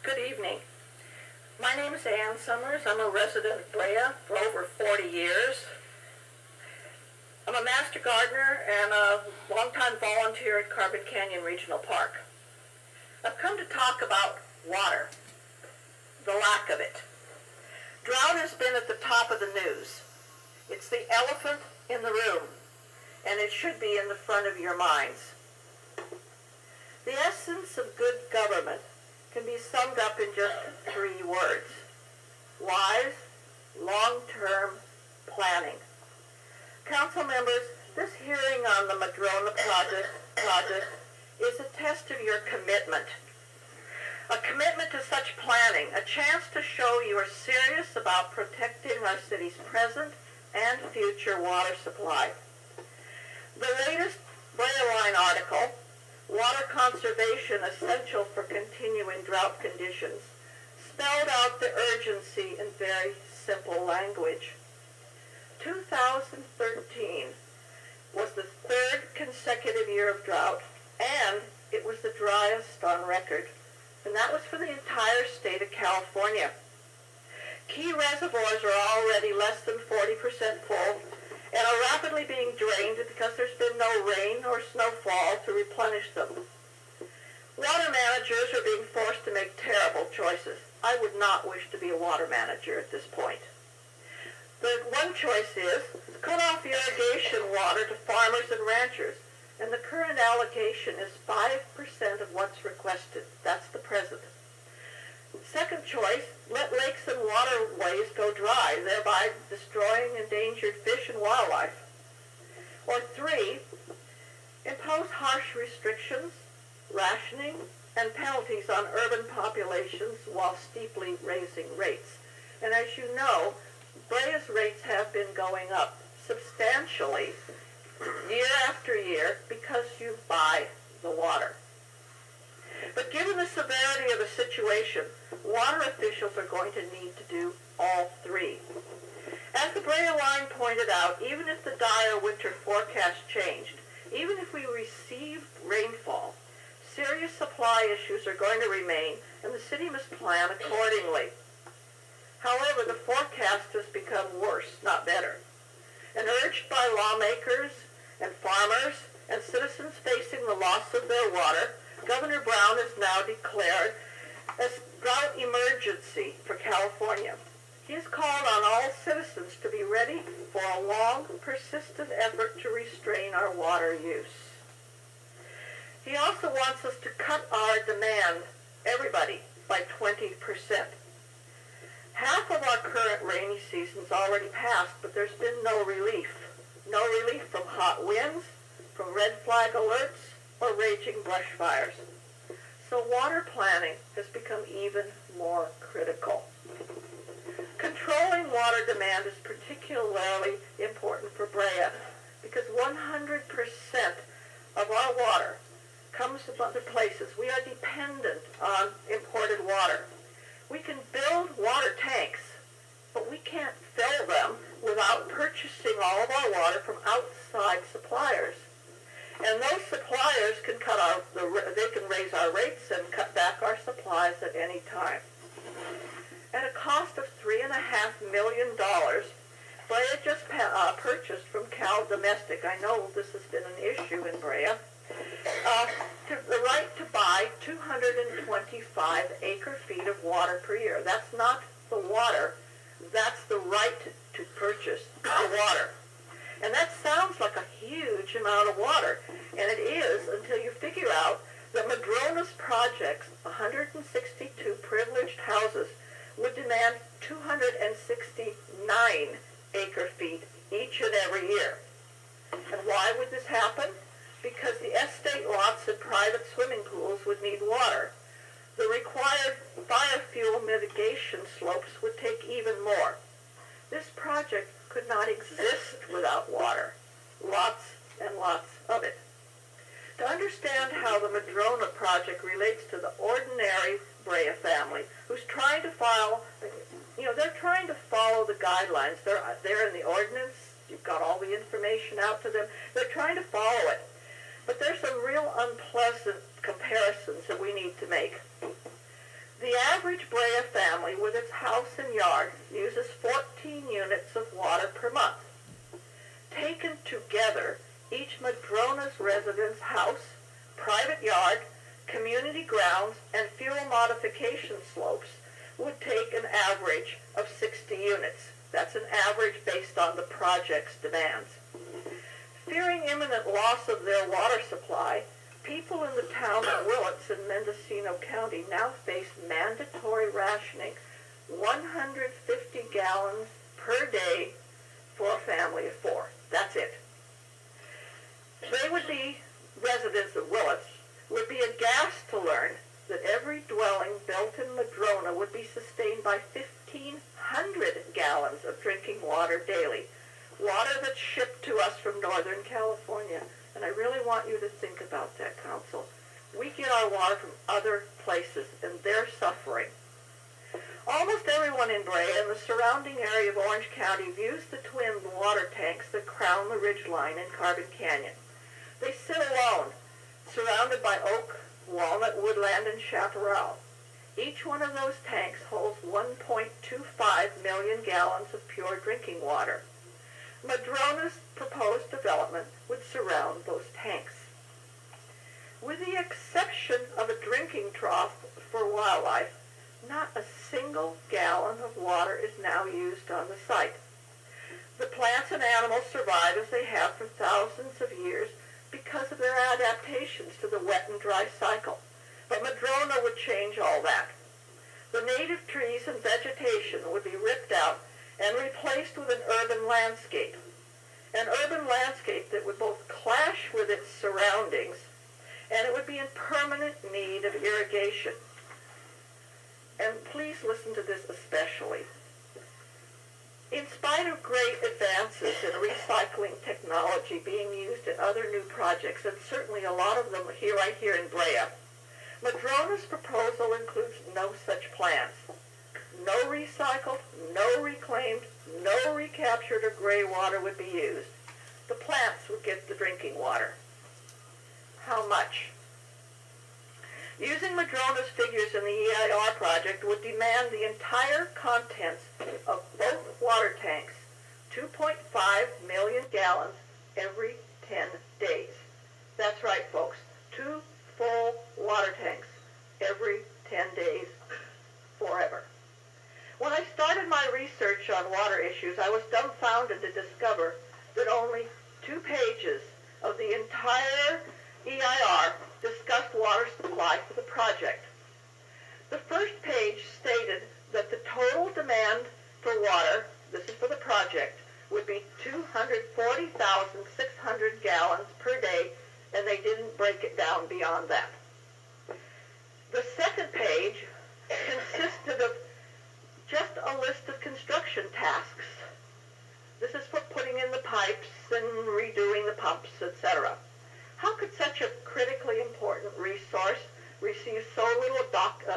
Good evening. My name is Ann Summers. I'm a resident of Brea for over 40 years. I'm a master gardener and a longtime volunteer at Carbon Canyon Regional Park. I've come to talk about water, the lack of it. Drought has been at the top of the news. It's the elephant in the room, and it should be in the front of your minds. The essence of good government can be summed up in just 3 words: wise, long-term planning. Council members, this hearing on the Madrona project is a test of your commitment. A commitment to such planning, a chance to show you are serious about protecting our city's present and future water supply. The latest Brea Line article, Water Conservation Essential for Continuing Drought Conditions, spelled out the urgency in very simple language. 2013 was the 3rd consecutive year of drought, and it was the driest on record, and that was for the entire state of California. Key reservoirs are already less than 40% full and are rapidly being drained because there's been no rain or snowfall to replenish them. Water managers are being forced to make terrible choices. I would not wish to be a water manager at this point. The one choice is cut off irrigation water to farmers and ranchers, and the current allocation is 5% of what's requested. That's the present. Second choice, let lakes and waterways go dry, thereby destroying endangered fish and wildlife. Or 3, impose harsh restrictions, rationing, and penalties on urban populations while steeply raising rates. And as you know, Brea's rates have been going up substantially year after year because you buy the water. But given the severity of the situation, water officials are going to need to do all 3. As the Brea Line pointed out, even if the dire winter forecast changed, even if we received rainfall, serious supply issues are going to remain, and the city must plan accordingly. However, the forecast has become worse, not better. And urged by lawmakers and farmers and citizens facing the loss of their water, Governor Brown has now declared a drought emergency for California. He has called on all citizens to be ready for a long, persistent effort to restrain our water use. He also wants us to cut our demand, everybody, by 20%. Half of our current rainy season's already passed, but there's been no relief. No relief from hot winds, from red flag alerts, or raging brush fires. So water planning has become even more critical. Controlling water demand is particularly important for Brea because 100% of our water comes from other places. We are dependent on imported water. We can build water tanks, but we can't fill them without purchasing all of our water from outside suppliers. And those suppliers can raise our rates and cut back our supplies at any time. At a cost of $3.5 million, Brea just purchased from Cal Domestic, I know this has been an issue in Brea, the right to buy 225 acre-feet of water per year. That's not the water, that's the right to purchase the water. And that sounds like a huge amount of water, and it is until you figure out that Madrona's projects, 162 privileged houses, would demand 269 acre-feet each and every year. And why would this happen? Because the estate lots and private swimming pools would need water. The required biofuel mitigation slopes would take even more. This project could not exist without water. Lots and lots of it. To understand how the Madrona project relates to the ordinary Brea family who's trying to they're trying to follow the guidelines. They're in the ordinance. You've got all the information out to them. They're trying to follow it. But there's some real unpleasant comparisons that we need to make. The average Brea family with its house and yard uses 14 units of water per month. Taken together, each Madrona's resident's house, private yard, community grounds, and fuel modification slopes would take an average of 60 units. That's an average based on the project's demands. Fearing imminent loss of their water supply, people in the town of Willits in Mendocino County now face mandatory rationing, 150 gallons per day for a family of 4. That's it. Residents of Willits would be aghast to learn that every dwelling built in Madrona would be sustained by 1,500 gallons of drinking water daily, water that's shipped to us from Northern California. And I really want you to think about that, Council. We get our water from other places, and they're suffering. Almost everyone in Brea and the surrounding area of Orange County views the twin water tanks that crown the ridgeline in Carbon Canyon. They sit alone, surrounded by oak, walnut, woodland, and chaparral. Each one of those tanks holds 1.25 million gallons of pure drinking water. Madrona's proposed development would surround those tanks. With the exception of a drinking trough for wildlife, not a single gallon of water is now used on the site. The plants and animals survive as they have for thousands of years because of their adaptations to the wet and dry cycle. But Madrona would change all that. The native trees and vegetation would be ripped out and replaced with an urban landscape. An urban landscape that would both clash with its surroundings and it would be in permanent need of irrigation. And please listen to this especially. In spite of great advances in recycling technology being used in other new projects, and certainly a lot of them right here in Brea, Madrona's proposal includes no such plans. No recycled, no reclaimed, no recaptured or gray water would be used. The plants would get the drinking water. How much? Using Madrona's figures in the EIR project would demand the entire contents of both water tanks, 2.5 million gallons every 10 days. That's right, folks. 2 full water tanks every 10 days forever. When I started my research on water issues, I was dumbfounded to discover that only 2 pages of the entire EIR discussed water supply for the project. The first page stated that the total demand for water, this is for the project, would be 240,600 gallons per day, and they didn't break it down beyond that. The second page consisted of just a list of construction tasks. This is for putting in the pipes and redoing the pumps, etc. How could such a critically important resource receive so little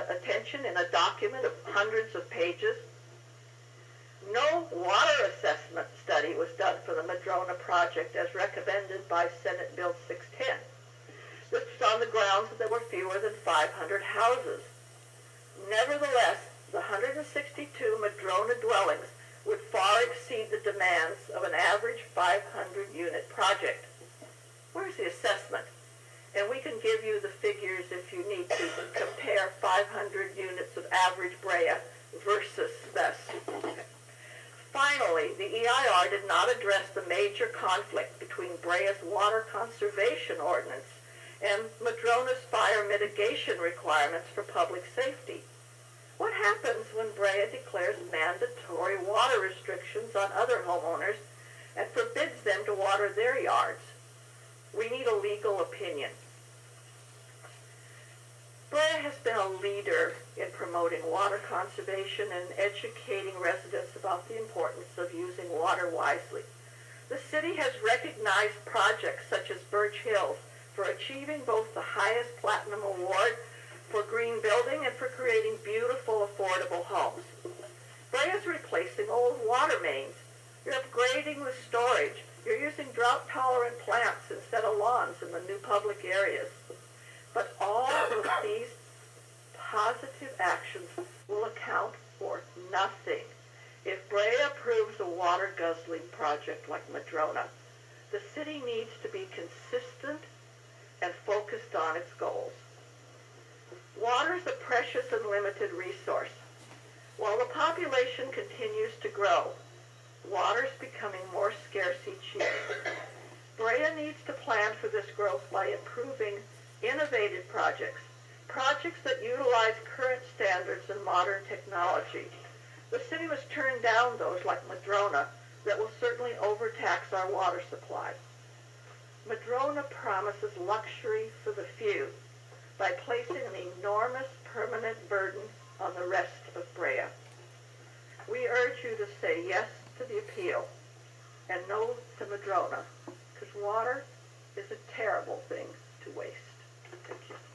attention in a document of hundreds of pages? No water assessment study was done for the Madrona project as recommended by Senate Bill 610. This was on the grounds that there were fewer than 500 houses. Nevertheless, the 162 Madrona dwellings would far exceed the demands of an average 500-unit project. Where's the assessment? And we can give you the figures if you need to compare 500 units of average Brea versus this. Finally, the EIR did not address the major conflict between Brea's water conservation ordinance and Madrona's fire mitigation requirements for public safety. What happens when Brea declares mandatory water restrictions on other homeowners and forbids them to water their yards? We need a legal opinion. Brea has been a leader in promoting water conservation and educating residents about the importance of using water wisely. The city has recognized projects such as Birch Hills for achieving both the highest platinum award for green building and for creating beautiful, affordable homes. Brea is replacing old water mains. You're upgrading the storage. You're using drought-tolerant plants instead of lawns in the new public areas. But all of these positive actions will account for nothing. If Brea approves a water-guzzling project like Madrona, the city needs to be consistent and focused on its goals. Water is a precious and limited resource. While the population continues to grow, water is becoming more scarce each year. Brea needs to plan for this growth by improving innovative projects that utilize current standards and modern technology. The city must turn down those like Madrona that will certainly overtax our water supply. Madrona promises luxury for the few by placing an enormous permanent burden on the rest of Brea. We urge you to say yes to the appeal and no to Madrona, because water is a terrible thing to waste. Thank you.